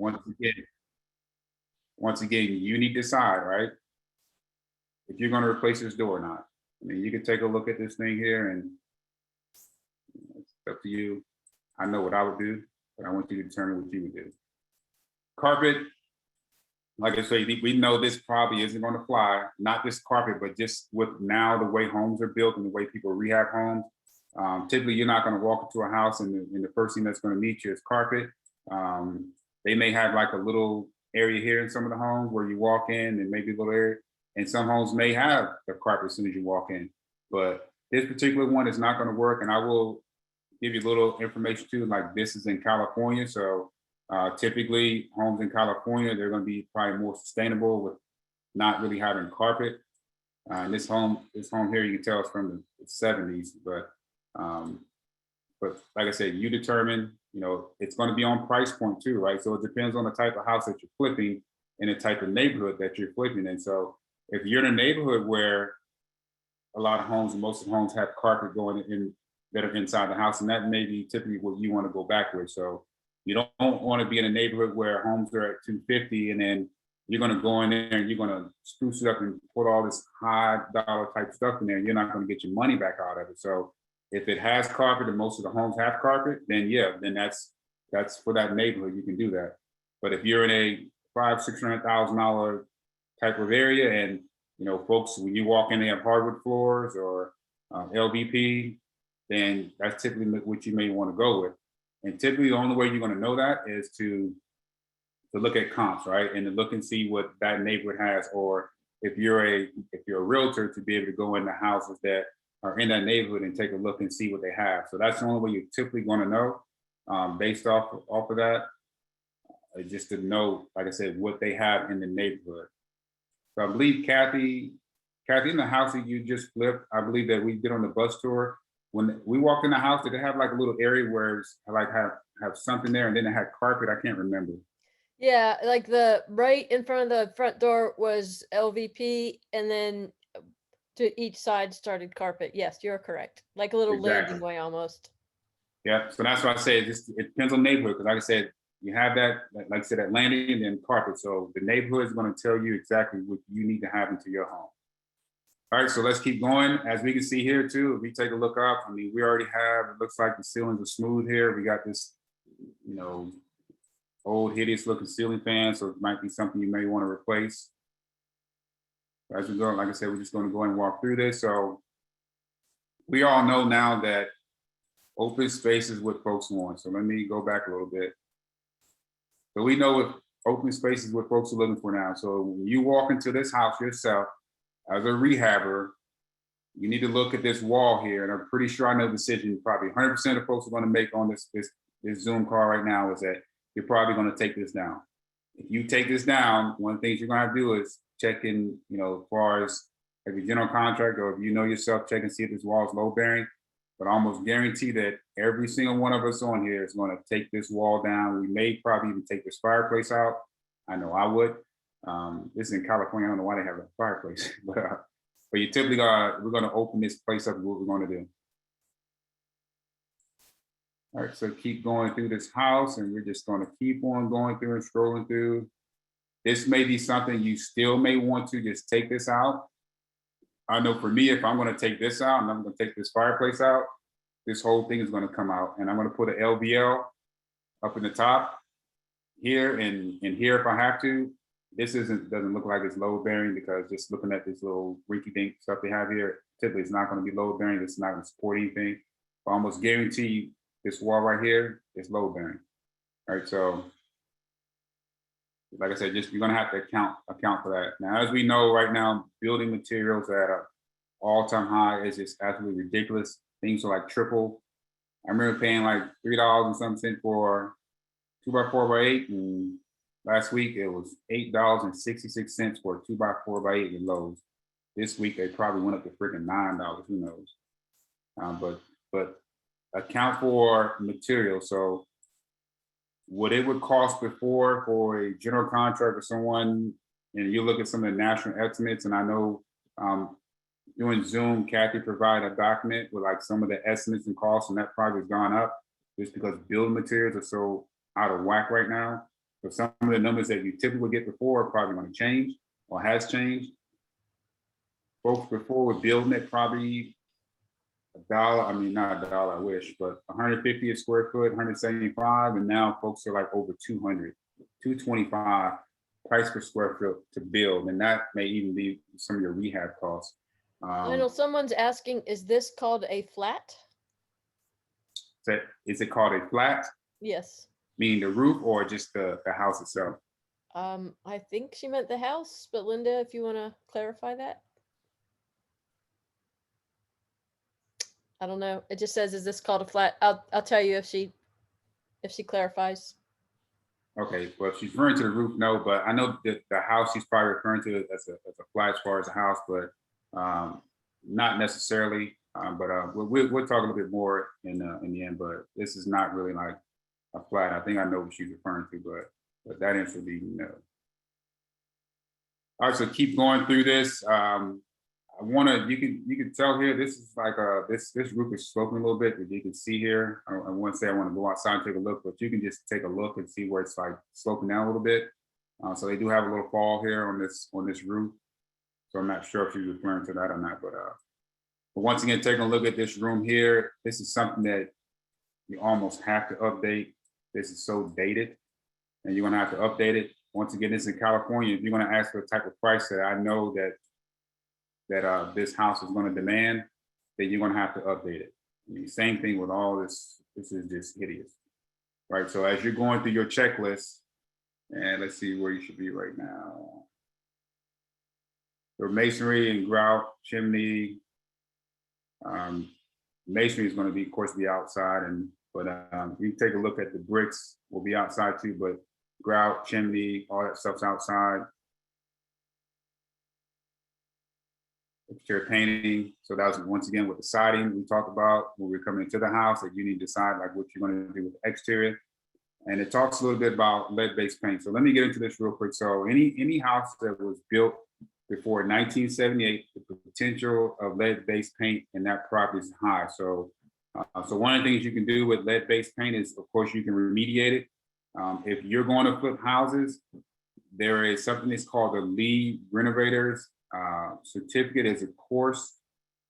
once again, once again, you need to decide, right? If you're going to replace this door or not. I mean, you can take a look at this thing here, and it's up to you. I know what I would do, but I want you to determine what you would do. Carpet, like I say, we know this probably isn't going to fly. Not this carpet, but just with now the way homes are built and the way people rehab homes. Typically, you're not going to walk into a house and the first thing that's going to meet you is carpet. They may have like a little area here in some of the homes where you walk in, and maybe a little area. And some homes may have the carpet as soon as you walk in. But this particular one is not going to work. And I will give you a little information too. Like, this is in California, so typically homes in California, they're going to be probably more sustainable with not really having carpet. And this home here, you can tell it's from the 70s, um, but like I said, you determine, it's going to be on price point too, right? So it depends on the type of house that you're flipping and the type of neighborhood that you're flipping in. So if you're in a neighborhood where a lot of homes, most of the homes have carpet going in that are inside the house, and that may be typically what you want to go back with. So you don't want to be in a neighborhood where homes are at 250 and then you're going to go in there and you're going to spruce it up and put all this high dollar type stuff in there. You're not going to get your money back out of it. So if it has carpet and most of the homes have carpet, then yeah, then that's for that neighborhood. You can do that. But if you're in a $500,000-$600,000 type of area, and folks, when you walk in, they have hardwood floors or LVP, then that's typically what you may want to go with. And typically, the only way you're going to know that is to look at comps, right, and to look and see what that neighborhood has, or if you're a realtor, to be able to go into houses that are in that neighborhood and take a look and see what they have. So that's the only way you're typically going to know, based off of that, just to know, like I said, what they have in the neighborhood. So I believe Kathy, in the house that you just flipped, I believe that we did on the bus tour. When we walked in the house, did it have like a little area where it's like have something there, and then it had carpet? I can't remember. Yeah, like the right in front of the front door was LVP, and then to each side started carpet. Yes, you're correct. Like a little landing Exactly. way almost. Yeah. So that's why I say it depends on neighborhood, because like I said, you have that, like I said, that landing and then carpet. So the neighborhood is going to tell you exactly what you need to have into your home. All right, so let's keep going. As we can see here too, if we take a look up, I mean, we already have, it looks like the ceilings are smooth here. We got this, old hideous looking ceiling fan, so it might be something you may want to replace. As we go, like I said, we're just going to go and walk through this. So we all know now that open space is what folks want. So let me go back a little bit. So we know what open space is what folks are looking for now. So when you walk into this house yourself as a rehabber, you need to look at this wall here. And I'm pretty sure I know the decision probably 100% of folks are going to make on this Zoom call right now is that you're probably going to take this down. If you take this down, one of the things you're going to have to do is check in, as far as if you're general contractor or if you know yourself, check and see if this wall is load bearing. But I almost guarantee that every single one of us on here is going to take this wall down. We may probably even take this fireplace out. I know I would. This is in California. I don't know why they have a fireplace, but you typically we're going to open this place up. What we're going to do. All right, so keep going through this house, and we're just going to keep on going through and scrolling through. This may be something you still may want to just take this out. I know for me, if I'm going to take this out and I'm going to take this fireplace out, this whole thing is going to come out, and I'm going to put an LVL up in the top here and here if I have to. This doesn't look like it's load bearing, because just looking at this little rinky dink stuff they have here, typically it's not going to be load bearing. It's not going to support anything. I almost guarantee this wall right here is load bearing. All right, so like I said, just you're gonna have to account for that. Now, as we know right now, building materials at an all-time high is just absolutely ridiculous. Things are like triple. I remember paying like $3 and some cent for 2x4x8, and last week it was $8.66 for a 2x4x8 in Lowe's. This week they probably went up to freaking $9. Who knows? But account for material. So what it would cost before for a general contractor or someone, and you look at some of the national estimates, and I know doing Zoom, Kathy provided a document with like some of the estimates and costs, and that probably has gone up just because building materials are so out of whack right now. So some of the numbers that you typically get before are probably going to change or has changed. Folks before were building it probably $1, I mean, not $1, I wish, but 150 a square foot, 175, and now folks are like over 200, 225 price per square foot to build, and that may even be some of your rehab costs. Lionel, someone's asking, is this called a flat? Is it called a flat, Yes. meaning the roof, or just the house itself? I think she meant the house, but Linda, if you want to clarify that. I don't know. It just says, is this called a flat? I'll tell you if she clarifies. Okay, well, if she's referring to the roof, no, but I know that the house she's probably referring to as a flat as far as a house, but not necessarily. We'll talk a little bit more in the end, but this is not really like a flat. I think I know what she's referring to, but that answer would be no. All right, so keep going through this. I want to, you can tell here, this is like this roof is sloping a little bit, as you can see here. I want to say I want to go outside and take a look, but you can just take a look and see where it's like sloping down a little bit. So they do have a little fall here on this roof. So I'm not sure if she's referring to that or not, but once again, taking a look at this room here, this is something that you almost have to update. This is so dated, and you're gonna have to update it. Once again, this is in California. If you're gonna ask for the type of price that I know that this house is going to demand, then you're going to have to update it. I mean, same thing with all this. This is just hideous, right? So as you're going through your checklist, and let's see where you should be right now. For masonry and grout, chimney, masonry is going to be, of course, be outside, but you can take a look at the bricks. Will be outside too, but grout, chimney, all that stuff's outside. Exterior painting. So that was once again with the siding we talked about when we're coming into the house, that you need to decide like what you're going to do with the exterior. And it talks a little bit about lead-based paint. So let me get into this real quick. So any house that was built before 1978, the potential of lead-based paint in that property is high. So one of the things you can do with lead-based paint is, of course, you can remediate it. If you're going to flip houses, there is something that's called the LEED Renovators certificate as a course.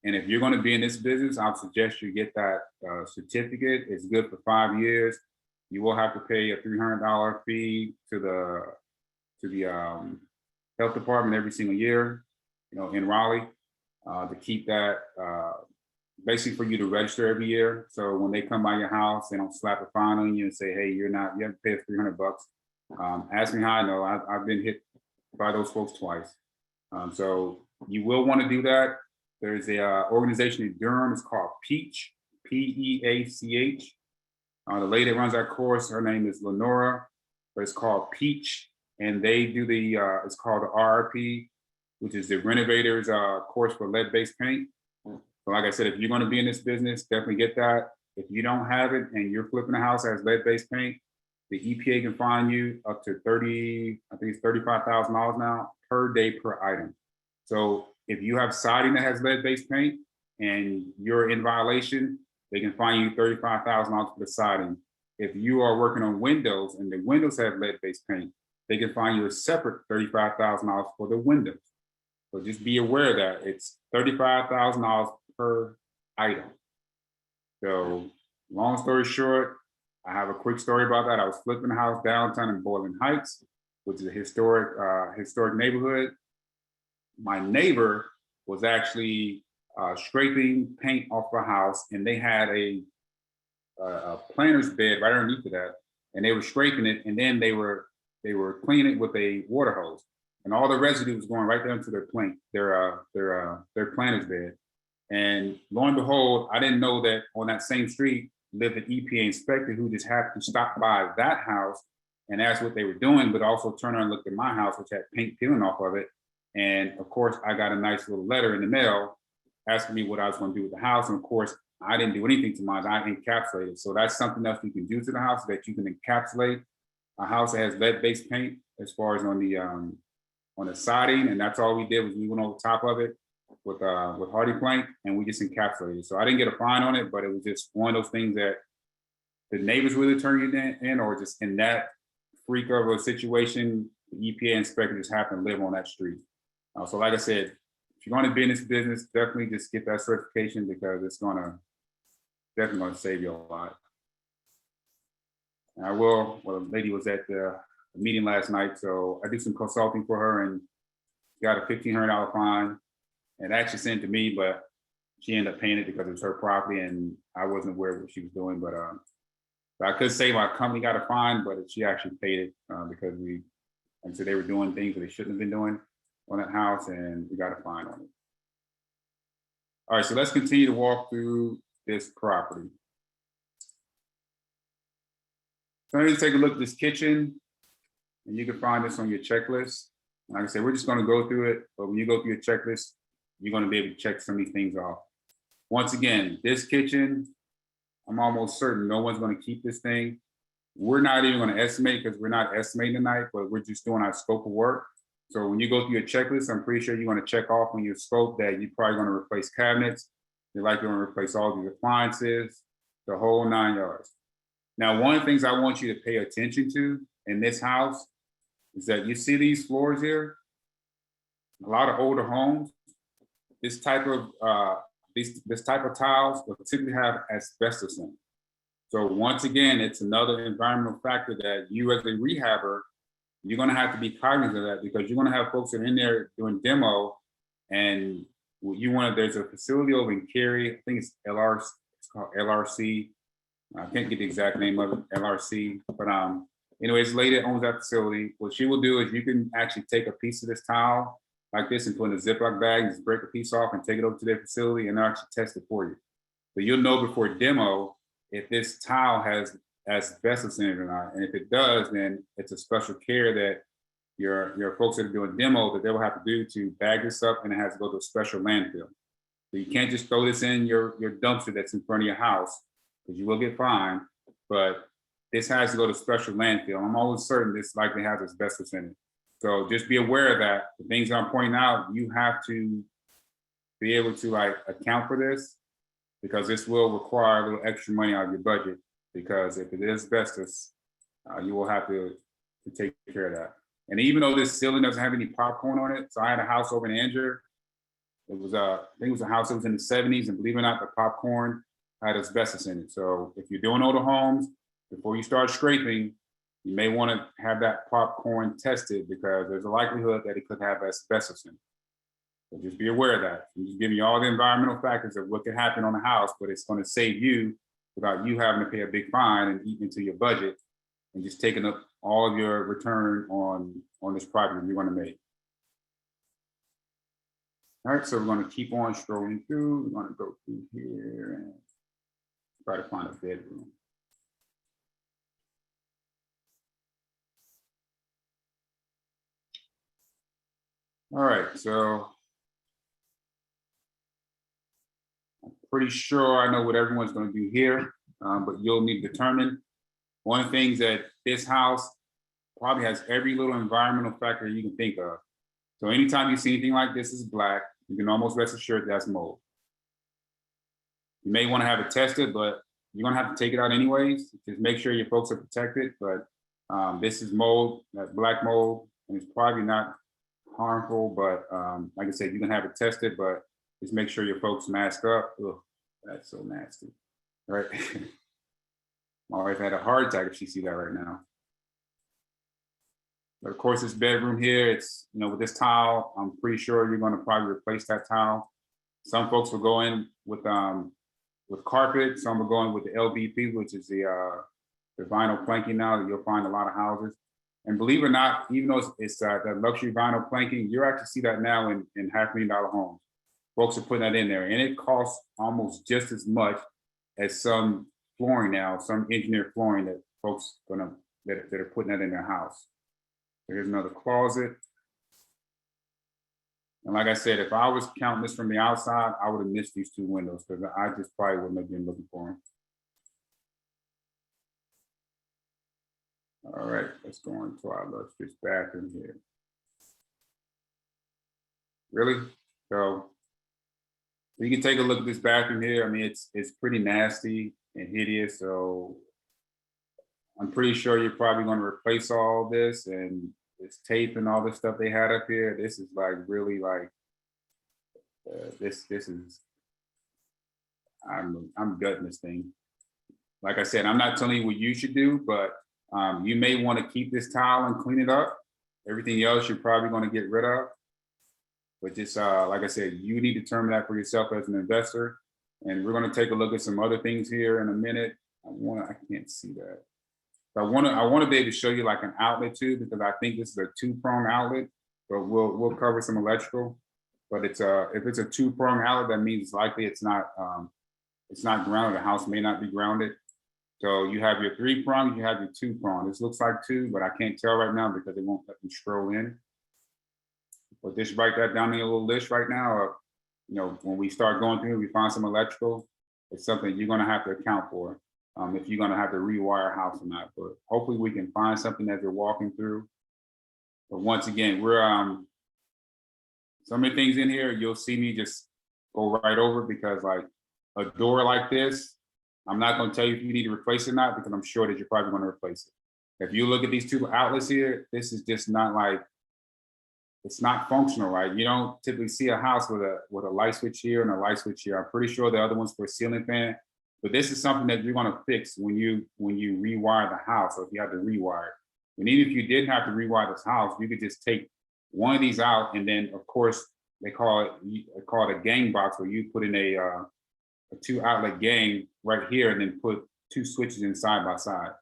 And if you're going to be in this business, I'll suggest you get that certificate. It's good for 5 years. You will have to pay a $300 fee to the health department every single year, in Raleigh, to keep that, basically for you to register every year. So when they come by your house, they don't slap a fine on you and say, hey, you have to pay us $300. Ask me how I know. I've been hit by those folks twice. So you will want to do that. There's a organization in Durham. It's called PEACH, P-E-A-C-H. The lady that runs that course, her name is Lenora, but it's called PEACH, and they do it's called the RRP, which is the Renovators course for lead-based paint. So like I said, if you're going to be in this business, definitely get that. If you don't have it and you're flipping a house that has lead-based paint, the EPA can fine you up to $35,000 now per day per item. So if you have siding that has lead-based paint and you're in violation, they can fine you $35,000 for the siding. If you are working on windows and the windows have lead-based paint, they can fine you a separate $35,000 for the windows. So just be aware that it's $35,000 per item. So long story short, I have a quick story about that. I was flipping a house downtown in Boylan Heights, which is a historic neighborhood. My neighbor was actually scraping paint off a house, and they had a planter's bed right underneath of that, and they were scraping it, and then they were cleaning it with a water hose, and all the residue was going right down to their planter's bed. And lo and behold, I didn't know that on that same street lived an EPA inspector who just happened to stop by that house and ask what they were doing, but also turn around and looked at my house, which had paint peeling off of it. And of course, I got a nice little letter in the mail asking me what I was going to do with the house. And of course, I didn't do anything to mine. I encapsulated. So that's something else you can do to the house, that you can encapsulate a house that has lead-based paint as far as on the siding. And that's all we did, was we went over top of it with Hardy plank, and we just encapsulated. So I didn't get a fine on it, but it was just one of those things that the neighbors really turn you in, or just in that freak of a situation, the EPA inspector just happened to live on that street. So like I said, if you're going to be in this business, definitely just get that certification because it's definitely gonna save you a lot. And well, the lady was at the meeting last night, so I did some consulting for her and got a $1,500 fine. And actually sent it to me, but she ended up paying it because it was her property and I wasn't aware of what she was doing. But I could say my company got a fine, but she actually paid it because and so they were doing things that they shouldn't have been doing on that house, and we got a fine on it. All right, so let's continue to walk through this property. So I'm going to take a look at this kitchen, and you can find this on your checklist. Like I said, we're just going to go through it, but when you go through your checklist, you're going to be able to check some of these things off. Once again, this kitchen, I'm almost certain no one's going to keep this thing. We're not even going to estimate because we're not estimating tonight, but we're just doing our scope of work. So when you go through your checklist, I'm pretty sure you're going to check off on your scope that you're probably going to replace cabinets. You're likely going to replace all these appliances, the whole 9 yards. Now, one of the things I want you to pay attention to in this house is that you see these floors here. A lot of older homes, this type of tiles will typically have asbestos in it. So once again, it's another environmental factor that you as a rehabber, you're going to have to be cognizant of that because you're going to have folks that are in there doing demo, and there's a facility over in Cary, I think it's called LRC. I can't get the exact name of it, LRC, but anyways, lady that owns that facility, what she will do is you can actually take a piece of this tile like this and put in a Ziploc bag and just break a piece off and take it over to their facility and they'll actually test it for you. So you'll know before demo if this tile has asbestos in it or not. And if it does, then it's a special care that your folks that are doing demo that they will have to do to bag this up, and it has to go to a special landfill. So you can't just throw this in your dumpster that's in front of your house because you will get fined, but this has to go to special landfill. I'm almost certain this likely has asbestos in it. So just be aware of that. The things that I'm pointing out, you have to be able to account for this because this will require a little extra money out of your budget because if it is asbestos, you will have to take care of that. And even though this ceiling doesn't have any popcorn on it, so I had a house over in Angier. It was I think it was a house that was in the 70s, and believe it or not, the popcorn had asbestos in it. So if you're doing older homes, before you start scraping, you may want to have that popcorn tested because there's a likelihood that it could have asbestos in it. So just be aware of that. I'm just giving you all the environmental factors of what could happen on a house, but it's going to save you without you having to pay a big fine and eat into your budget and just taking up all of your return on this property you're going to make. All right, so we're going to keep on strolling through. We're going to go through here and try to find a bedroom. All right, so I'm pretty sure I know what everyone's going to do here, but you'll need to determine. One of the things that this house probably has every little environmental factor you can think of. So anytime you see anything like this is black, you can almost rest assured that's mold. You may want to have it tested, but you're going to have to take it out anyways. Just make sure your folks are protected. But this is mold, that's black mold, and it's probably not harmful. But like I said, you can have it tested, but just make sure your folks mask up. Ugh, that's so nasty, right? My wife had a heart attack if she see that right now. But of course, this bedroom here, it's, with this tile, I'm pretty sure you're going to probably replace that tile. Some folks will go in with carpet. Some will go in with the LVP, which is the vinyl planking now that you'll find a lot of houses. And believe it or not, even though it's that luxury vinyl planking, you actually see that now in $500,000 homes. Folks are putting that in there, and it costs almost just as much as some flooring now, some engineered flooring that folks that are putting that in their house. Here's another closet. And like I said, if I was counting this from the outside, I would have missed these two windows because I just probably wouldn't have been looking for them. All right, let's go into our illustrious bathroom here. Really? So you can take a look at this bathroom here. I mean, it's pretty nasty and hideous. So I'm pretty sure you're probably gonna replace all this and this tape and all this stuff they had up here. This is like really like, this is, I'm gutting this thing. Like I said, I'm not telling you what you should do, but you may want to keep this tile and clean it up. Everything else you're probably going to get rid of. But just like I said, you need to determine that for yourself as an investor. And we're going to take a look at some other things here in a minute. I can't see that. I want to be able to show you like an outlet too, because I think this is a 2-prong outlet. But we'll cover some electrical. But it's if it's a 2-prong outlet, that means likely it's not grounded. The house may not be grounded. So you have your 3-prong, you have your 2-prong. This looks like 2, but I can't tell right now because it won't let me scroll in. But just write that down in a little list right now. You know, when we start going through, we find some electrical. It's something you're going to have to account for if you're going to have to rewire a house or not. But hopefully we can find something as you're walking through. But once again, we're so many things in here. You'll see me just go right over because like a door like this, I'm not going to tell you if you need to replace it or not, because I'm sure that you're probably going to replace it. If you look at these 2 outlets here, this is just not like, it's not functional, right? You don't typically see a house with a light switch here and a light switch here. I'm pretty sure the other one's for a ceiling fan, but this is something that you're going to fix when you rewire the house, or if you have to rewire it. And even if you didn't have to rewire this house, you could just take one of these out, and then of course they call it a gang box, where you put in a 2-outlet gang right here, and then put 2 switches in side by side.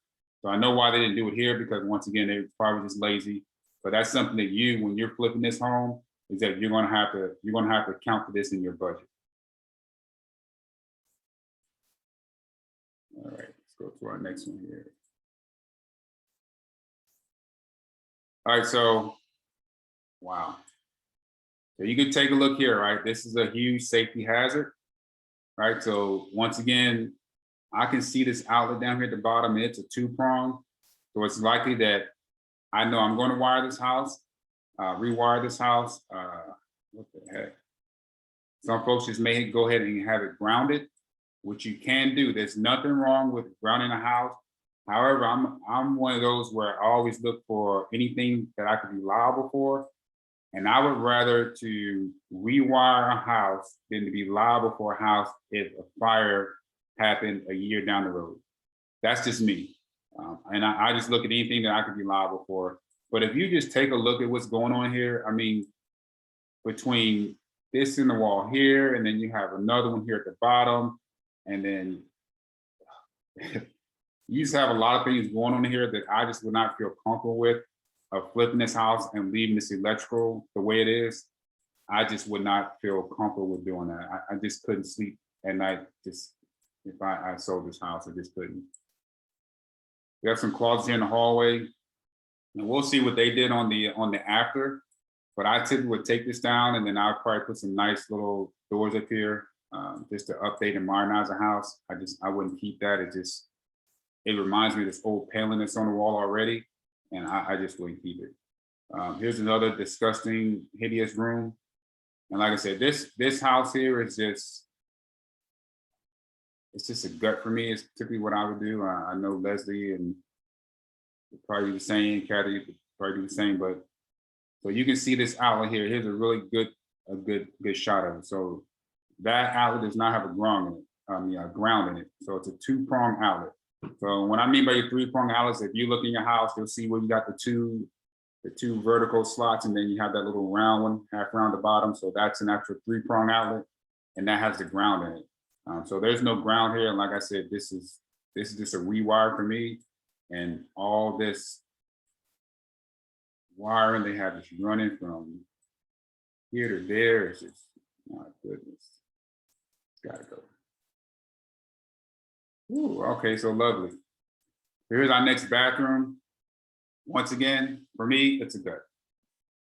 So I know why they didn't do it here, because once again, they're probably just lazy. But that's something that when you're flipping this home, is that you're gonna have to account for this in your budget. All right, let's go to our next one here. All right, so wow. So you can take a look here, right? This is a huge safety hazard. Right, so once again, I can see this outlet down here at the bottom, and it's a 2-prong. So it's likely that I know I'm going to wire this house, rewire this house. What the heck? Some folks just may go ahead and have it grounded, which you can do. There's nothing wrong with grounding a house. However, I'm one of those where I always look for anything that I could be liable for. And I would rather to rewire a house than to be liable for a house if a fire happened a year down the road. That's just me. And I just look at anything that I could be liable for. But if you just take a look at what's going on here, I mean, between this in the wall here, and then you have another one here at the bottom, and then you just have a lot of things going on here that I just would not feel comfortable with. Of flipping this house and leaving this electrical the way it is. I just would not feel comfortable with doing that. I just couldn't sleep at night. Just if I sold this house, I just couldn't. We have some closets here in the hallway, and we'll see what they did on the after. But I typically would take this down, and then I'll probably put some nice little doors up here just to update and modernize the house. I wouldn't keep that. It reminds me of this old paneling that's on the wall already. And I just wouldn't keep it. Here's another disgusting, hideous room. And like I said, this house here is it's just a gut for me. It's typically what I would do. I know Leslie and probably the same, Kathy probably do the same, but so you can see this outlet here. Here's a really good shot of it. So that outlet does not have a ground in it. So it's a 2-prong outlet. So what I mean by your 3-prong outlets, if you look in your house, you'll see where you got the two vertical slots, and then you have that little round one, half round the bottom. So that's an actual 3-prong outlet, and that has the ground in it. So there's no ground here. And like I said, this is just a rewire for me. And all this wiring they have just running from here to there. It's just, my goodness, it's gotta go. Ooh, okay, so lovely. Here's our next bathroom. Once again, for me, it's a gut.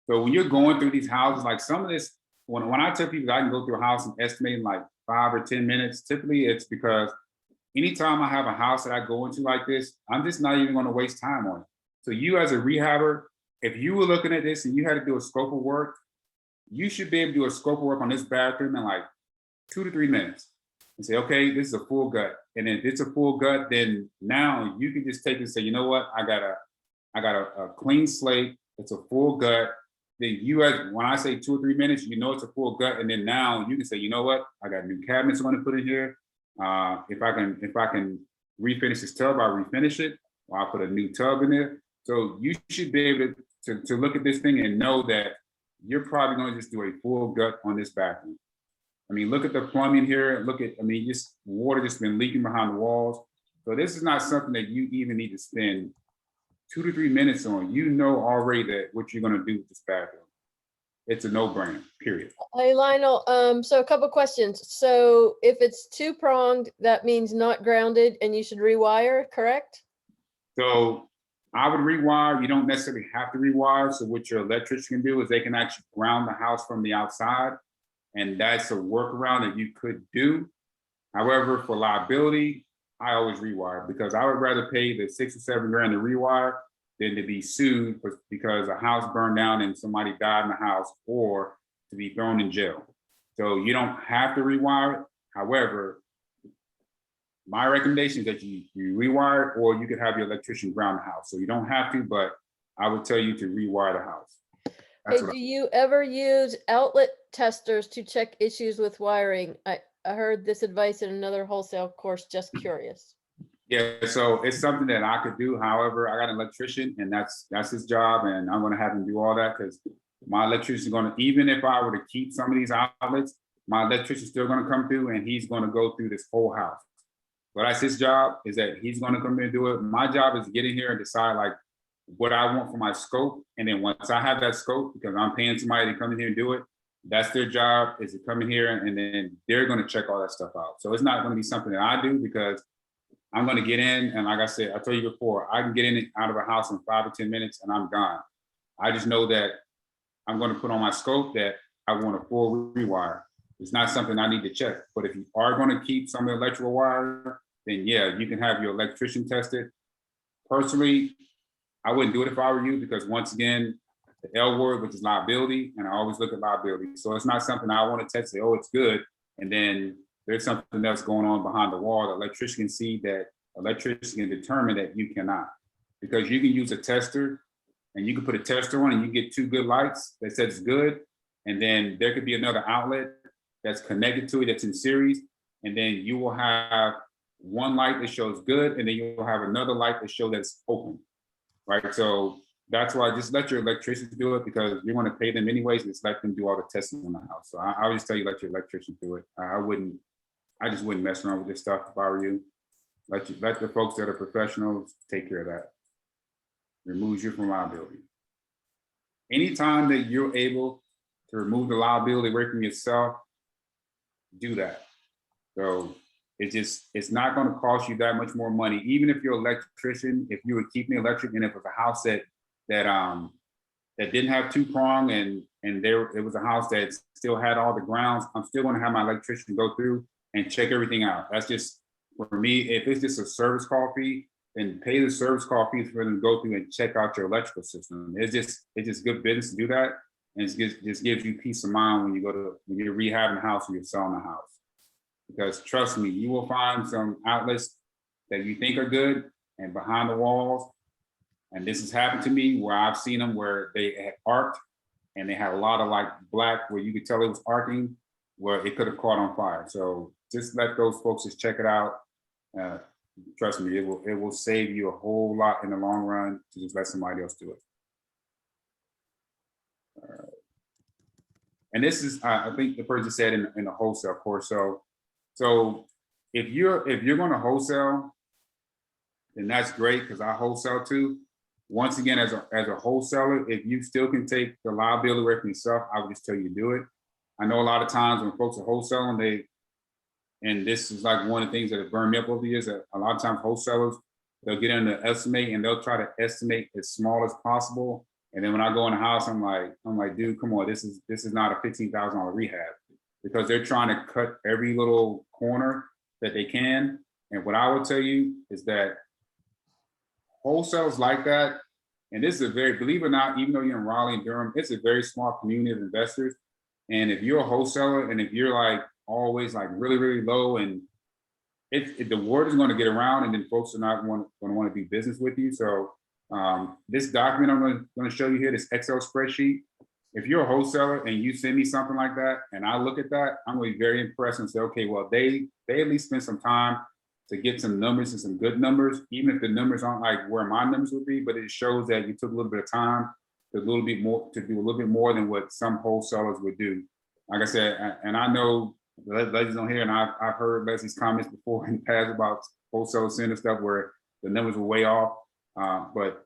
So when you're going through these houses, like some of this, when I tell people I can go through a house and estimate in like 5 or 10 minutes, typically it's because anytime I have a house that I go into like this, I'm just not even gonna waste time on it. So you as a rehabber, if you were looking at this and you had to do a scope of work, you should be able to do a scope of work on this bathroom in like 2 to 3 minutes. and say, okay, this is a full gut. And if it's a full gut, then now you can just take it and say, you know what, I got a clean slate. It's a full gut. Then when I say 2 or 3 minutes, you know it's a full gut, and then now you can say, you know what, I got new cabinets I want to put in here. If I can refinish this tub, I'll refinish it, or I'll put a new tub in there. So you should be able to look at this thing and know that you're probably going to just do a full gut on this bathroom. I mean, look at the plumbing here. Just water just been leaking behind the walls. So this is not something that you even need to spend 2 to 3 minutes on. You know already that what you're going to do with this bathroom. It's a no-brainer, period. Hey, Lionel, so a couple questions. So if it's two-pronged, that means not grounded and you should rewire, correct? So I would rewire. You don't necessarily have to rewire. So what your electrician can do is they can actually ground the house from the outside. And that's a workaround that you could do. However, for liability, I always rewire, because I would rather pay the 6 or 7 grand to rewire than to be sued because a house burned down and somebody died in the house, or to be thrown in jail. So you don't have to rewire it. However, my recommendation is that you rewire it, or you could have your electrician ground the house. So you don't have to, but I would tell you to rewire the house. Hey, do you ever use outlet testers to check issues with wiring? I heard this advice in another wholesale course, just curious. Yeah, so it's something that I could do. However, I got an electrician, and that's his job, and I'm gonna have him do all that, because my electrician is gonna, even if I were to keep some of these outlets, my electrician's still gonna come through and he's gonna go through this whole house. But that's his job, is that he's gonna come in and do it. My job is to get in here and decide like what I want for my scope. And then once I have that scope, because I'm paying somebody to come in here and do it, that's their job, is to come in here and then they're gonna check all that stuff out. So it's not gonna be something that I do, because I'm going to get in, and like I said, I told you before, I can get in and out of a house in 5 or 10 minutes and I'm gone. I just know that I'm going to put on my scope that I want a full rewire. It's not something I need to check. But if you are going to keep some of the electrical wire, then yeah, you can have your electrician test it. Personally, I wouldn't do it if I were you, because once again, the L word, which is liability, and I always look at liability. So it's not something I want to test, say, oh, it's good, and then there's something else going on behind the wall. The electrician can see that, electrician can determine that you cannot. Because you can use a tester, and you can put a tester on and you get 2 good lights that says it's good. And then there could be another outlet that's connected to it that's in series. And then you will have one light that shows good, and then you'll have another light that shows that it's open, right? So that's why just let your electricians do it, because you're going to pay them anyways, and just let them do all the testing in the house. So I would just tell you, let your electrician do it. I just wouldn't mess around with this stuff if I were you. Let the folks that are professionals take care of that. Removes you from liability. Anytime that you're able to remove the liability away from yourself, do that. So it's not going to cost you that much more money. Even if you're an electrician, if you were keeping the electric, and if it's a house that didn't have 2-prong, and it was a house that still had all the grounds, I'm still going to have my electrician go through and check everything out. That's just, for me, if it's just a service call fee, then pay the service call fees for them to go through and check out your electrical system. It's just good business to do that. And it just gives you peace of mind when you're rehabbing a house or you're selling a house. Because trust me, you will find some outlets that you think are good, and behind the walls, and this has happened to me where I've seen them where they had arced, and they had a lot of like black where you could tell it was arcing, where it could have caught on fire. So just let those folks just check it out. Trust me, it will save you a whole lot in the long run to just let somebody else do it. And this is, I think the person said in the wholesale course. So if you're going to wholesale, then that's great, because I wholesale too. Once again, as a wholesaler, if you still can take the liability away from yourself, I would just tell you to do it. I know a lot of times when folks are wholesaling, and this is like one of the things that have burned me up over the years, that a lot of times wholesalers, they'll get in the estimate and they'll try to estimate as small as possible. And then when I go in the house, I'm like, dude, come on, this is not a $15,000 rehab, because they're trying to cut every little corner that they can. And what I would tell you is that wholesales like that, and this is a very, believe it or not, even though you're in Raleigh and Durham, it's a very small community of investors. And if you're a wholesaler, and if you're like always like really, really low, and the word is going to get around, and then folks are not going to want to do business with you. So this document I'm going to show you here, this Excel spreadsheet, if you're a wholesaler and you send me something like that, and I look at that, I'm going to be very impressed and say, okay, well, they at least spent some time to get some numbers and some good numbers, even if the numbers aren't like where my numbers would be, but it shows that you took a little bit of time to do a little bit more than what some wholesalers would do. Like I said, and I know Leslie's on here, and I've heard Leslie's comments before in the past about wholesale center stuff where the numbers were way off. But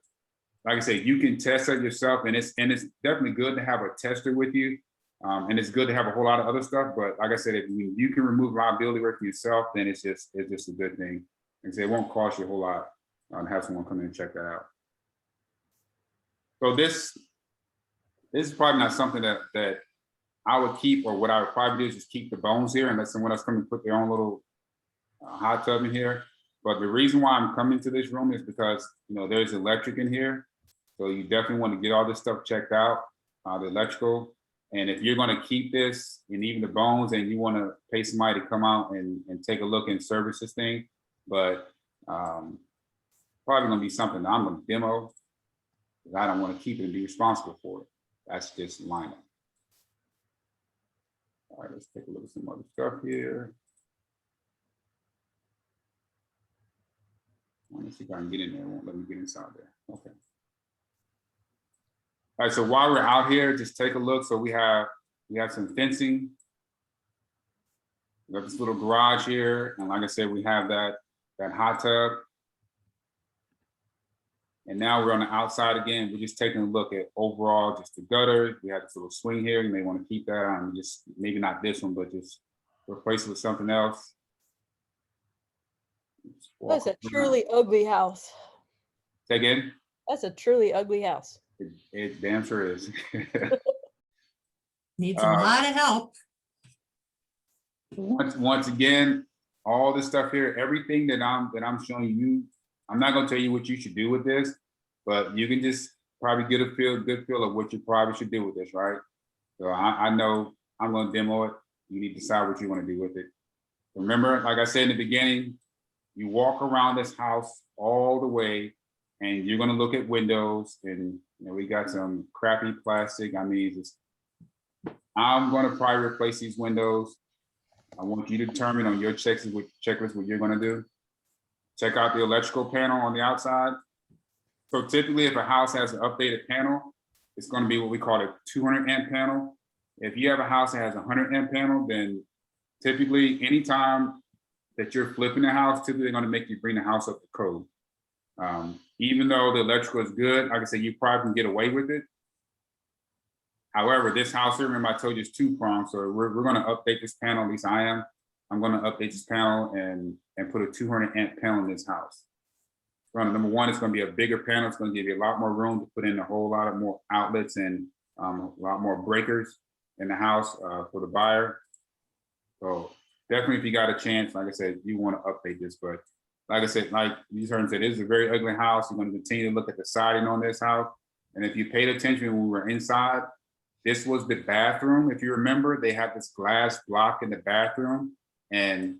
like I said, you can test it yourself, and it's definitely good to have a tester with you. And it's good to have a whole lot of other stuff, but like I said, if you can remove liability work for yourself, then it's just a good thing. And so it won't cost you a whole lot to have someone come in and check that out. So this is probably not something that I would keep, or what I would probably do is just keep the bones here and let someone else come and put their own little hot tub in here. But the reason why I'm coming to this room is because, you know, there's electric in here. So you definitely want to get all this stuff checked out, the electrical. And if you're going to keep this and even the bones, and you want to pay somebody to come out and take a look and service this thing, but probably going to be something that I'm going to demo, because I don't want to keep it and be responsible for it. That's just lineup. All right, let's take a look at some other stuff here. Let me see if I can get in there. It won't let me get inside there. Okay. All right, so while we're out here, just take a look. So we have some fencing. We have this little garage here, and like I said, we have that hot tub. And now we're on the outside again. We're just taking a look at overall just the gutter. We have this little swing here. You may want to keep that on. Just maybe not this one, but just replace it with something else. That's a truly ugly house. Say again? That's a truly ugly house. It damn sure is. Needs a lot of help. Once again, all this stuff here, everything that I'm showing you, I'm not going to tell you what you should do with this, but you can just probably get a good feel of what you probably should do with this, right? So I know I'm going to demo it. You need to decide what you want to do with it. Remember, like I said in the beginning, you walk around this house all the way, and you're going to look at windows, and you know, we got some crappy plastic. I mean, I'm going to probably replace these windows. I want you to determine on your checklist what you're going to do. Check out the electrical panel on the outside. So typically, if a house has an updated panel, it's going to be what we call a 200 amp panel. If you have a house that has a 100 amp panel, then typically anytime that you're flipping the house, typically they're going to make you bring the house up to code. Even though the electrical is good, like I said, you probably can get away with it. However, this house here, remember I told you it's two-pronged, so we're going to update this panel, at least I am. I'm going to update this panel and put a 200 amp panel in this house. Number one, it's going to be a bigger panel. It's going to give you a lot more room to put in a whole lot of more outlets and a lot more breakers in the house for the buyer. So definitely, if you got a chance, like I said, you want to update this. But like I said, like you heard him say, this is a very ugly house. You're going to continue to look at the siding on this house. And if you paid attention when we were inside, this was the bathroom. If you remember, they had this glass block in the bathroom. And,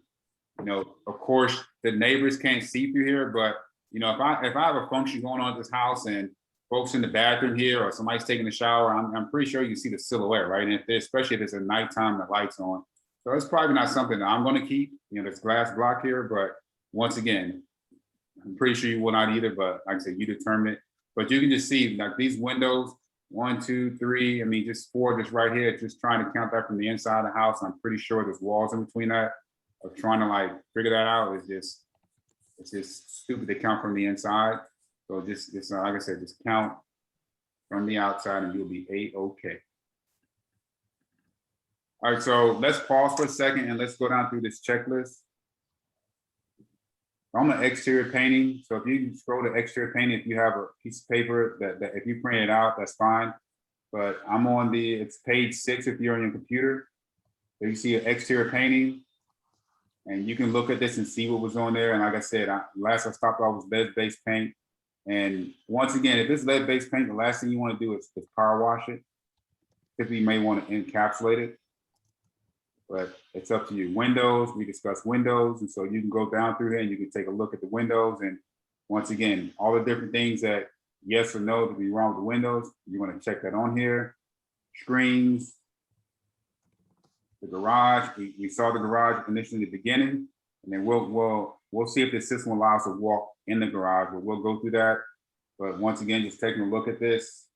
you know, of course, the neighbors can't see through here. But, you know, if I have a function going on at this house and folks in the bathroom here or somebody's taking a shower, I'm pretty sure you see the silhouette, right? And especially if it's a nighttime, the lights on. So it's probably not something that I'm going to keep, you know, this glass block here. But once again, I'm pretty sure you will not either. But like I said, you determine it. But you can just see like these windows, 1, 2, 3, I mean, just 4 just right here, just trying to count that from the inside of the house. I'm pretty sure there's walls in between that. Of trying to like figure that out is just, it's just stupid to count from the inside. So just like I said, just count from the outside and you'll be A-okay. All right, so let's pause for a second and let's go down through this checklist. I'm on exterior painting. So if you scroll to exterior painting, if you have a piece of paper that if you print it out, that's fine. But I'm on it's page 6 if you're on your computer. So you see an exterior painting and you can look at this and see what was on there. And like I said, last I stopped off was lead-based paint. And once again, if it's lead-based paint, the last thing you want to do is power wash it. Typically, you may want to encapsulate it. but it's up to you. Windows, we discussed windows, and so you can go down through here and you can take a look at the windows. And once again, all the different things that yes or no to be wrong with the windows, you want to check that on here. Screens, the garage, we saw the garage initially in the beginning, and then we'll see if the system allows us to walk in the garage, but we'll go through that. But once again, just taking a look at this,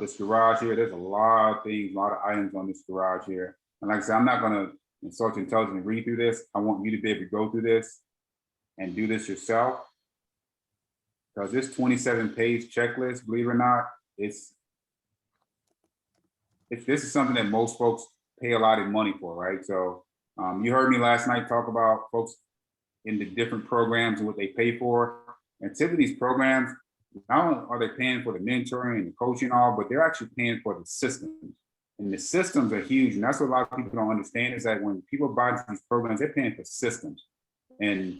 this garage here, there's a lot of things, a lot of items on this garage here. And like I said, I'm not gonna insult your intelligence and read through this. I want you to be able to go through this and do this yourself. Because this 27-page checklist, believe it or not, this is something that most folks pay a lot of money for, right? So you heard me last night talk about folks in the different programs and what they pay for. And typically these programs, not only are they paying for the mentoring and the coaching and all, but they're actually paying for the systems. And the systems are huge. And that's what a lot of people don't understand is that when people buy these programs, they're paying for systems. And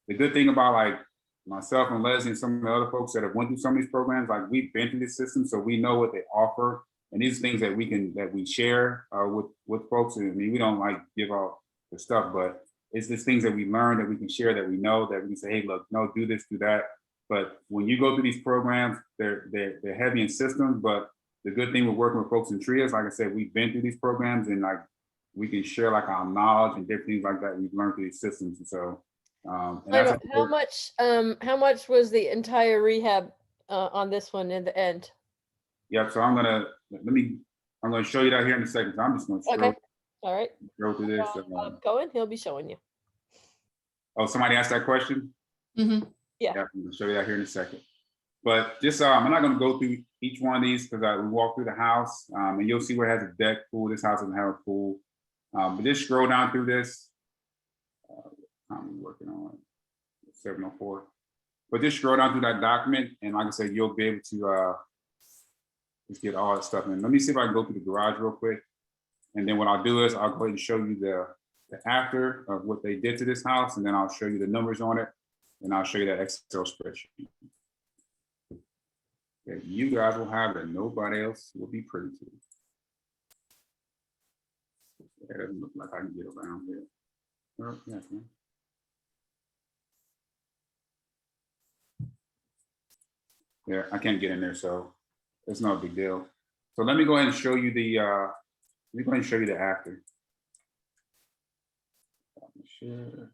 the good thing about like myself and Leslie and some of the other folks that have went through some of these programs, like we've been through the system, so we know what they offer. And these things that we share with folks. And I mean, we don't like give out the stuff, but it's just things that we learn that we can share, that we know, that we can say, hey, look, no, do this, do that. But when you go through these programs, they're heavy in systems. But the good thing with working with folks in TRIAS, like I said, we've been through these programs and like we can share like our knowledge and different things like that we've learned through these systems. And so and that's how much was the entire rehab on this one in the end? Yep. So I'm gonna show you that here in a second. So I'm just gonna Okay. All right. go through this. Going, he'll be showing you. Oh, somebody asked that question? Mm-hmm. Yeah. I'm gonna show you that here in a second. But just I'm not gonna go through each one of these because we walk through the house and you'll see where it has a deck pool. This house doesn't have a pool. But just scroll down through this. I'm working on 704. But just scroll down through that document, and like I said, you'll be able to just get all that stuff in. Let me see if I can go through the garage real quick. And then what I'll do is I'll go ahead and show you the after of what they did to this house, and then I'll show you the numbers on it, and I'll show you that Excel spreadsheet that you guys will have that nobody else will be privy to. That doesn't look like I can get around here. Oh, yeah, man. Yeah, I can't get in there, so it's no big deal. So let me go ahead and show you the after. Sure.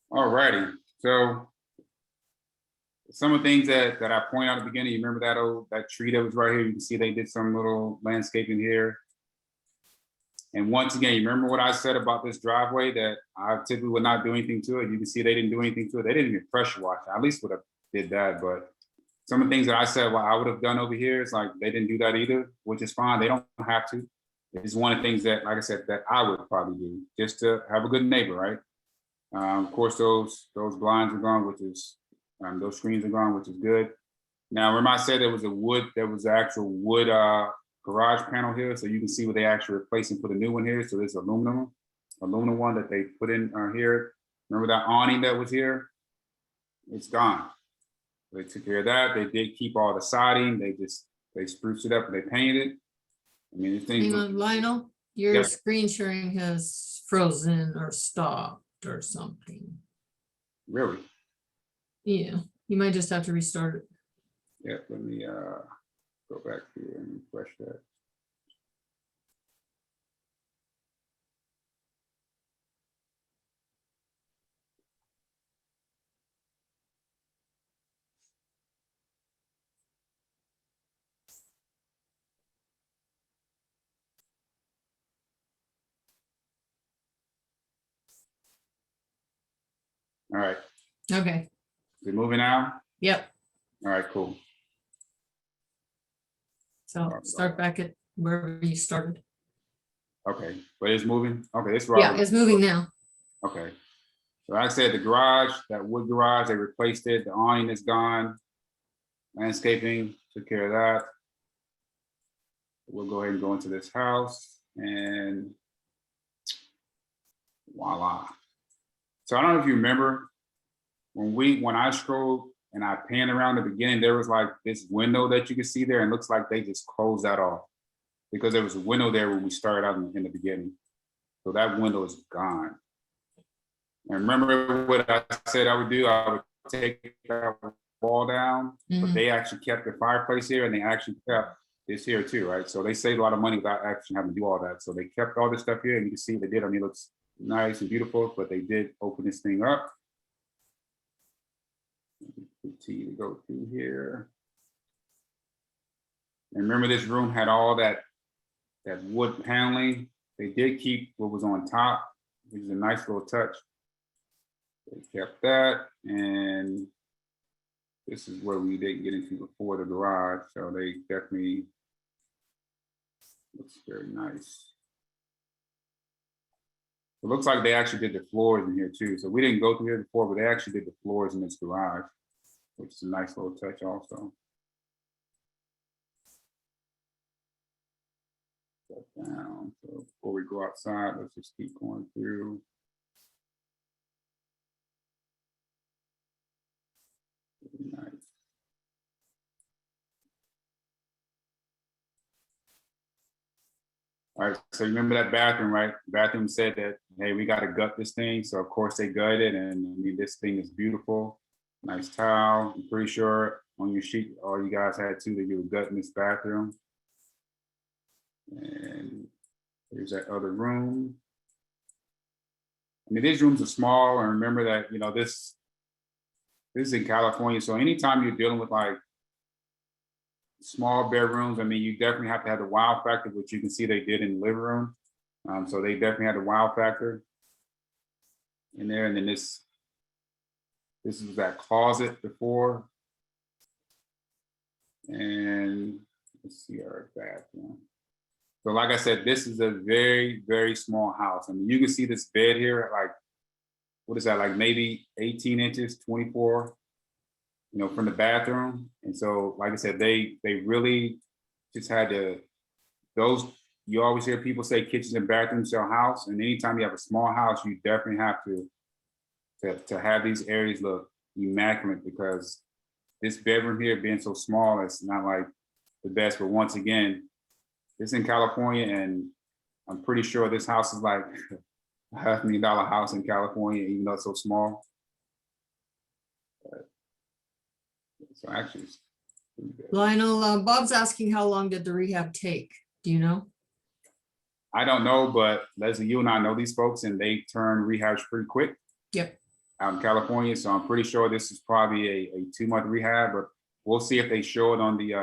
All righty. So some of the things that I pointed out at the beginning, you remember that tree that was right here? You can see they did some little landscaping here. And once again, you remember what I said about this driveway, that I typically would not do anything to it. You can see they didn't do anything to it. They didn't even pressure wash. I at least would have did that. But some of the things that I said, well, I would have done over here, it's like they didn't do that either, which is fine. They don't have to. It's one of the things that, like I said, that I would probably do just to have a good neighbor, right? Of course, those blinds are gone, which is, those screens are gone, which is good. Now, remember I said there was actual wood garage panel here, so you can see what they actually replaced and put a new one here. So this aluminum one that they put in here. Remember that awning that was here? It's gone. They took care of that. They did keep all the siding. They spruced it up and they painted it. I mean, Hang on, Lionel, your Yep. screen sharing has frozen or stopped or something. Really? Yeah, you might just have to restart it. Yeah, let me go back here and refresh that. All right, Okay, is it moving now? yep. All right, cool. So start back at wherever you started. Okay, but it's moving. Okay, it's Yeah, right. it's moving now. Okay. So like I said, the garage, that wood garage, they replaced it. The awning is gone. Landscaping took care of that. We'll go ahead and go into this house and voila. So I don't know if you remember when I scrolled and I panned around the beginning, there was like this window that you could see there and looks like they just closed that off because there was a window there when we started out in the beginning. So that window is gone. And remember what I said I would do? I would take that wall down, but Mhm. they actually kept the fireplace here and they actually kept this here too, right? So they saved a lot of money without actually having to do all that. So they kept all this stuff here and you can see they did. I mean, it looks nice and beautiful, but they did open this thing up. Continue to go through here. And remember this room had all that wood paneling. They did keep what was on top, which is a nice little touch. They kept that, and this is where we didn't get into before, the garage. So they definitely looks very nice. It looks like they actually did the floors in here too. So we didn't go through here before, but they actually did the floors in this garage, which is a nice little touch also. Shut down. So before we go outside, let's just keep going through. Really nice. All right, so remember that bathroom, right? Bathroom said that, hey, we got to gut this thing. So of course they gutted, and I mean, this thing is beautiful. Nice towel. I'm pretty sure on your sheet, all you guys had too, that you were gutting this bathroom. And here's that other room. I mean, these rooms are small, and remember that, you know, this is in California. So anytime you're dealing with like small bedrooms, I mean, you definitely have to have the wow factor, which you can see they did in the living room. So they definitely had the wow factor in there. And then this is that closet before. And let's see our bathroom. So like I said, this is a very, very small house. I mean, you can see this bed here, like, what is that, like maybe 18 inches, 24, you know, from the bathroom. And so, like I said, they really just had to, those, you always hear people say kitchens and bathrooms sell house. And anytime you have a small house, you definitely have to have these areas look immaculate, because this bedroom here being so small, it's not like the best. But once again, it's in California, and I'm pretty sure this house is like a $500,000 house in California, even though it's so small. So actually, it's pretty good. Lionel, Bob's asking how long did the rehab take? Do you know? I don't know, but Leslie, you and I know these folks, and they turn rehabs pretty quick. Yep. Out in California, so I'm pretty sure this is probably a 2-month rehab, but we'll see if they show it on the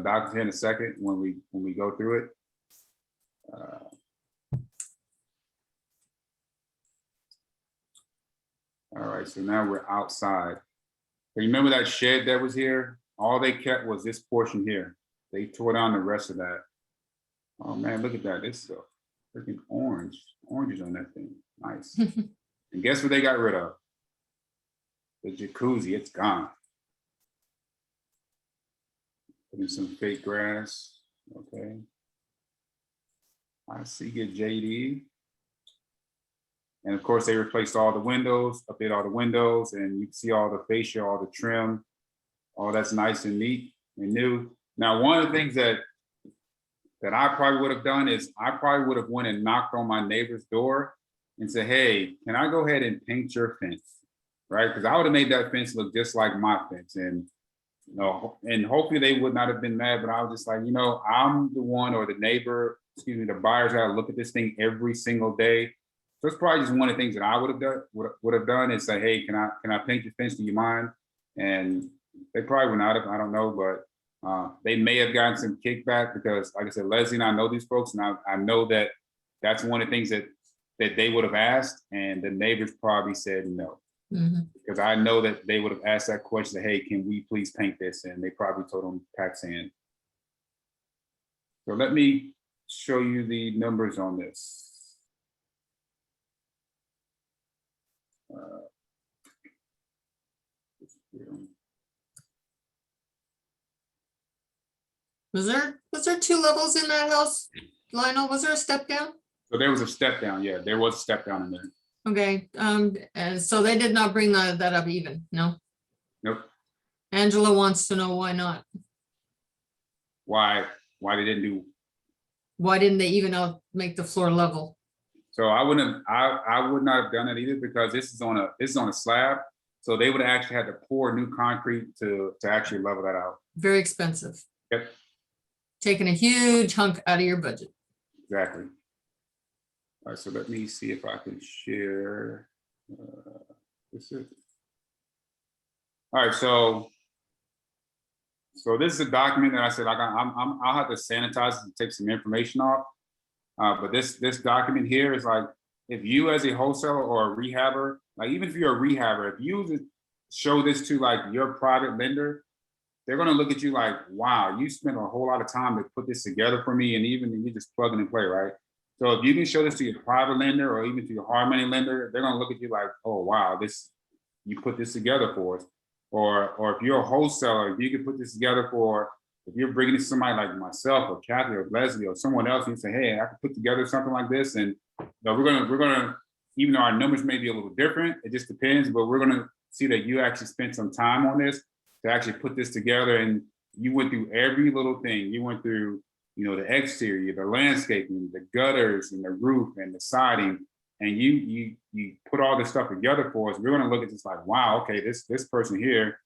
document here in a second when we go through it. All right, so now we're outside. Remember that shed that was here? All they kept was this portion here. They tore down the rest of that. Oh man, look at that. This is a freaking oranges on that thing. Nice. And guess what they got rid of? The jacuzzi, it's gone. Put in some fake grass, okay. I see good JD. And of course, they replaced all the windows, updated all the windows, and you can see all the fascia, all the trim, all that's nice and neat and new. Now, one of the things that I probably would have done is I probably would have went and knocked on my neighbor's door and said, hey, can I go ahead and paint your fence? Right? Because I would have made that fence look just like my fence. And you know, and hopefully they would not have been mad, but I was just like, you know, I'm the one, or the neighbor, excuse me, the buyers got to look at this thing every single day. So it's probably just one of the things that I would have done is say, hey, can I paint your fence? Do you mind? And they probably would not have, I don't know, but they may have gotten some kickback because, like I said, Leslie and I know these folks, and I know that that's one of the things that they would have asked, and the neighbors probably said no. Mhm. Because I know that they would have asked that question, hey, can we please paint this? And they probably told them PAXAN. So let me show you the numbers on this. Was there Was there 2 levels in that house? Lionel, was there a step down? So there was a step down, yeah, there was a step down in there. Okay, and so they did not bring that up even, no? Nope. Angela wants to know why not. Why they didn't do, Why didn't they even make the floor level? so I would not have done it either, because this is on a slab. So they would have actually had to pour new concrete to actually level that out. Very expensive. Yep, Taking a huge hunk out of your budget. exactly. All right, so let me see if I can share. This is. All right, so this is a document that I said I'll have to sanitize and take some information off. But this document here is like, if you as a wholesaler or a rehabber, like even if you're a rehabber, if you show this to like your private lender, they're gonna look at you like, wow, you spent a whole lot of time to put this together for me, and even you just plug it and play, right? So if you can show this to your private lender or even to your hard money lender, they're gonna look at you like, oh wow, you put this together for us. Or if you're a wholesaler, if you can put this together if you're bringing it to somebody like myself or Kathy or Leslie or someone else, you say, hey, I can put together something like this, and we're gonna, even though our numbers may be a little different, it just depends, but we're gonna see that you actually spent some time on this to actually put this together, and you went through every little thing. You went through, the exterior, the landscaping, the gutters, and the roof, and the siding, and you put all this stuff together for us. We're gonna look at this like, wow, okay, this person here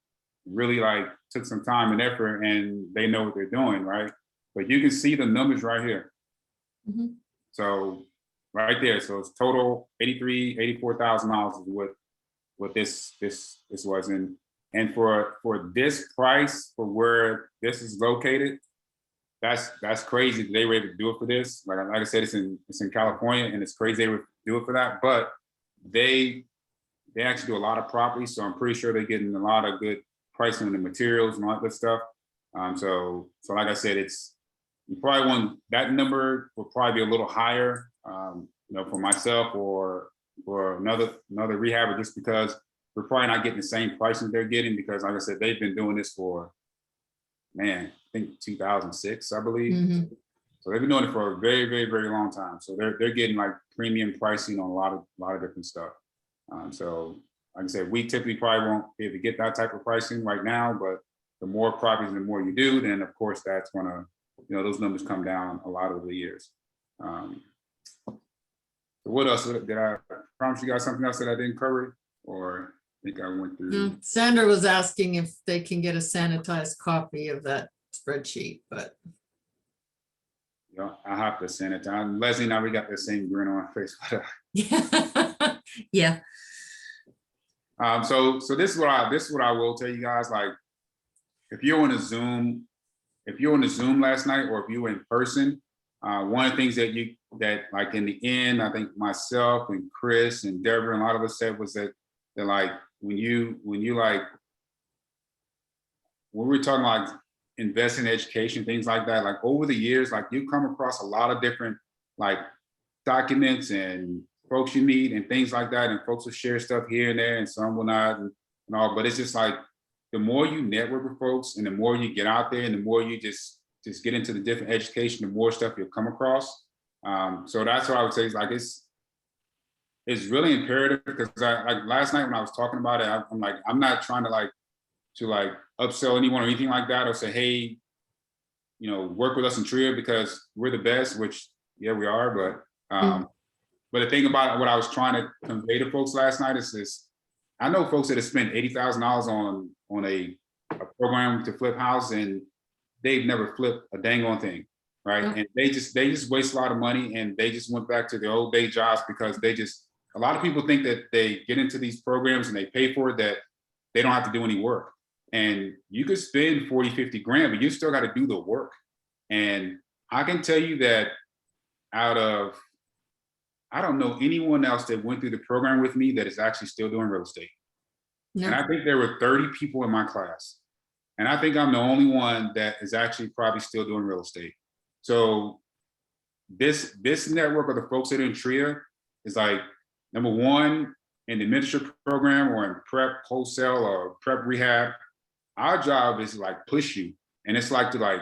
really like took some time and effort, and they know what they're doing, right? But you can see the numbers right here. Mhm. So right there, so it's total $84,000 is what this was, and for this price, for where this is located, that's crazy that they were able to do it for this. Like I said, it's in California, and it's crazy they would do it for that. But they actually do a lot of properties, so I'm pretty sure they're getting a lot of good pricing on the materials and all that good stuff. So like I said, you probably want that number will probably be a little higher, for myself or another rehabber, just because we're probably not getting the same pricing they're getting, because like I said, they've been doing this for, man, I think 2006, I believe. Mhm. So they've been doing it for a very, very, very long time. So they're getting like premium pricing on a lot of different stuff. So like I said, we typically probably won't be able to get that type of pricing right now, but the more properties, the more you do, then of course that's gonna, those numbers come down a lot over the years. So what else did I promise you guys something else that I didn't cover, or I think I went through? No, Sandra was asking if they can get a sanitized copy of that spreadsheet, but I have to sanitize. Leslie and I, we got the same grin on our face. yeah. So this is what I will tell you guys. Like, if you're on a Zoom last night, or if you were in person, one of the things that like in the end, I think myself and Chris and Deborah and a lot of us said was that like when we're talking like invest in education, things like that, like over the years, like you come across a lot of different like documents and folks you meet and things like that, and folks will share stuff here and there, and some will not, and all. But it's just like the more you network with folks, and the more you get out there, and the more you just get into the different education, the more stuff you'll come across. So that's what I would say is like it's really imperative, because like last night when I was talking about it, I'm like, I'm not trying to upsell anyone or anything like that, or say, hey, work with us in TRIA because we're the best, which yeah, we are, but the thing about what I was trying to convey to folks last night is this: I know folks that have spent $80,000 on a program to flip house, and they've never flipped a dang on thing, right? Yep. And they just waste a lot of money, and they just went back to their old day jobs, because a lot of people think that they get into these programs and they pay for it, that they don't have to do any work. And you could spend 40, 50 grand, but you still got to do the work. And I can tell you that I don't know anyone else that went through the program with me that is actually still doing real estate. No. And I think there were 30 people in my class. And I think I'm the only one that is actually probably still doing real estate. So this network of the folks that are in TRIA is like, number one, in the administrative program or in prep wholesale or prep rehab, our job is to like push you. And it's like to like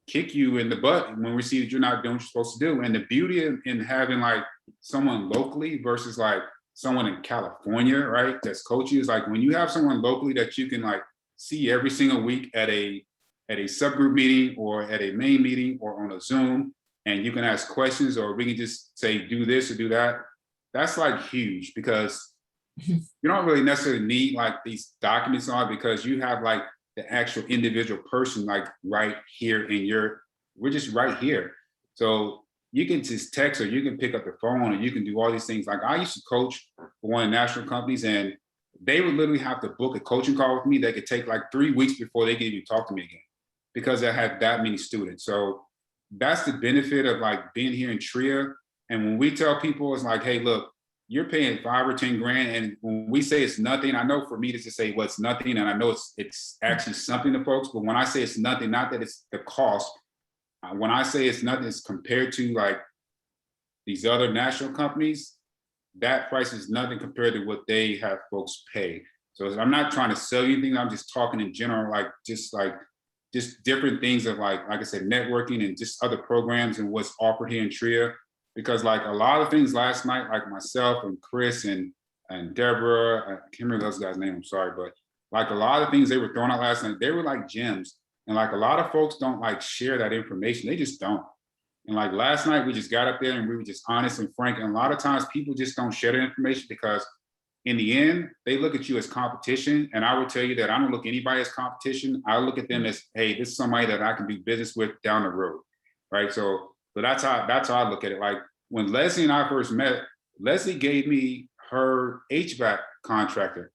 kick you in the butt when we see that you're not doing what you're supposed to do. And the beauty in having like someone locally versus like someone in California, right, that's coaching is like when you have someone locally that you can like see every single week at a subgroup meeting or at a main meeting or on a Zoom, and you can ask questions, or we can just say do this or do that. That's like huge, because you don't really necessarily need like these documents on, because you have like the actual individual person like right here in we're just right here. So you can just text, or you can pick up the phone, or you can do all these things. Like I used to coach for one of the national companies, and they would literally have to book a coaching call with me. They could take like 3 weeks before they could even talk to me again, because I had that many students. So that's the benefit of like being here in TRIA. And when we tell people, it's like, hey, look, you're paying 5 or 10 grand. And when we say it's nothing, I know for me to just say, well, it's nothing. And I know it's actually something to folks, but when I say it's nothing, not that it's the cost. When I say it's nothing, it's compared to like these other national companies, that price is nothing compared to what they have folks pay. So I'm not trying to sell you anything. I'm just talking in general, just different things of like I said, networking and just other programs and what's offered here in TRIA. Because like a lot of things last night, like myself and Chris and Deborah, I can't remember those guys' name, I'm sorry, but like a lot of things they were throwing out last night, they were like gems. And like a lot of folks don't like share that information. They just don't. And like last night, we just got up there and we were just honest and frank. And a lot of times people just don't share the information, because in the end, they look at you as competition. And I would tell you that I don't look at anybody as competition. I look at them as, hey, this is somebody that I can do business with down the road, right? So that's how I look at it. Like when Leslie and I first met, Leslie gave me her HVAC contractor.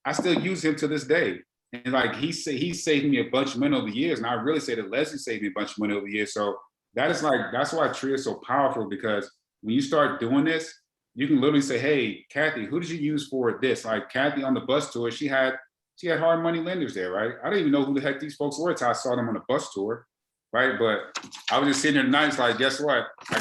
I still use him to this day. And like he saved me a bunch of money over the years. And I really say that Leslie saved me a bunch of money over the years. So that's why TRIA is so powerful, because when you start doing this, you can literally say, hey, Kathy, who did you use for this? Like Kathy on the bus tour, she had hard money lenders there, right? I didn't even know who the heck these folks were until I saw them on the bus tour, right? But I was just sitting there tonight, it's like, guess what? I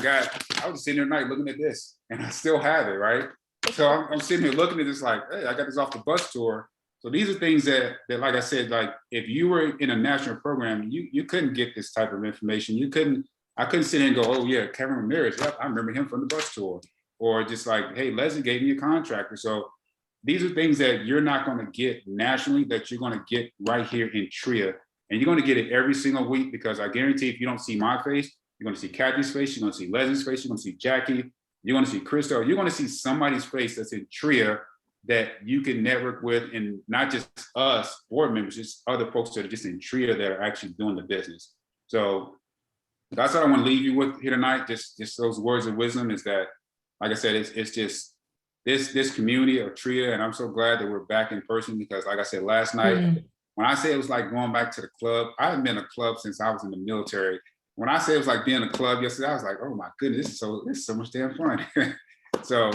was just sitting there tonight looking at this, and I still have it, right? So I'm sitting here looking at this like, hey, I got this off the bus tour. So these are things that like I said, like if you were in a national program, you couldn't get this type of information. I couldn't sit here and go, oh yeah, Kevin Ramirez, yep, I remember him from the bus tour. Or just like, hey, Leslie gave me a contractor. So these are things that you're not going to get nationally, that you're going to get right here in TRIA. And you're going to get it every single week, because I guarantee if you don't see my face, you're going to see Kathy's face, you're going to see Leslie's face, you're going to see Jackie, you're going to see Crystal, you're going to see somebody's face that's in TRIA that you can network with, and not just us board members, just other folks that are just in TRIA that are actually doing the business. So that's what I want to leave you with here tonight. Just those words of wisdom is that, like I said, it's just this community of TRIA, and I'm so glad that we're back in person, because like I said last night, when I say it was like going back to the club, I haven't been in a club since I was in the military. When I say it was like being in a club yesterday, I was like, oh my goodness, this is so much damn fun. So,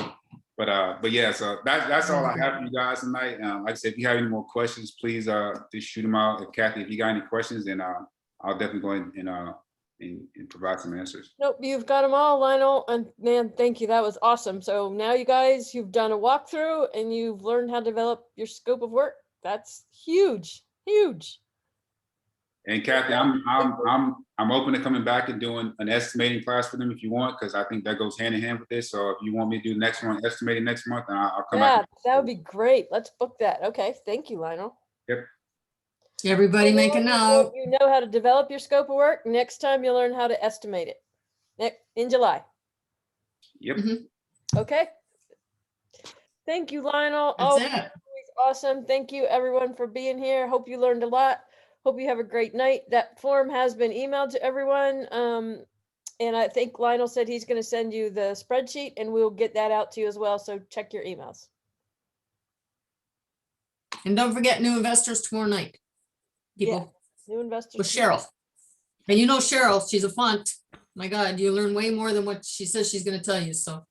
but yeah, so that's all I have for you guys tonight. Like I said, if you have any more questions, please just shoot them out. If Kathy, if you got any questions, then I'll definitely go ahead and provide some answers. Nope, you've got them all, Lionel, and man, thank you. That was awesome. So now you guys, you've done a walkthrough and you've learned how to develop your scope of work. That's huge, huge. And Kathy, I'm open to coming back and doing an estimating class for them if you want, because I think that goes hand in hand with this. So if you want me to do the next one, estimating next month, then I'll come back. Yeah, that would be great. Let's book that. Okay, thank you, Lionel. Yep. Everybody make a note. You know how to develop your scope of work. Next time you'll learn how to estimate it in July. Yep. Okay. Thank you, Lionel. That's it. Always awesome. Thank you everyone for being here. Hope you learned a lot. Hope you have a great night. That form has been emailed to everyone. And I think Lionel said he's going to send you the spreadsheet, and we'll get that out to you as well. So check your emails. And don't forget new investors tomorrow night. People, New investors. with Cheryl. And you know Cheryl, she's a font. My God, you learn way more than what she says she's gonna tell you, so.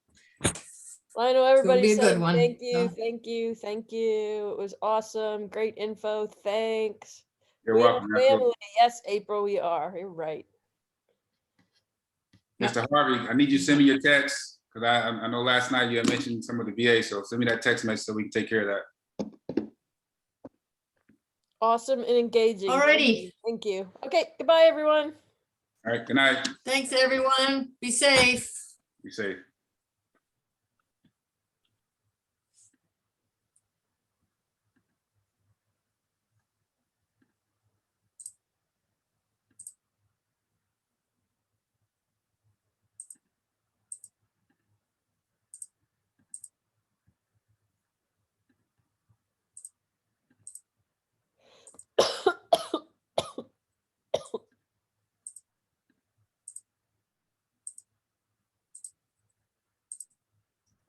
Lionel, everybody be a good said one. thank you, Yeah. thank you, thank you. It was awesome. Great info. Thanks. You're We are welcome. Absolutely. family. Yes, April, we are. You're right. Mr. Harvey, I need you to send me your text, because I know last night you had mentioned some of the VA, so send me that text message so we can take care of that. Awesome and engaging. Alrighty. Thank you. Okay, goodbye, everyone. All right, good night. Thanks, everyone. Be safe. Be safe.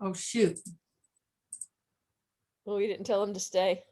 Oh, shoot. Well, we didn't tell him to stay.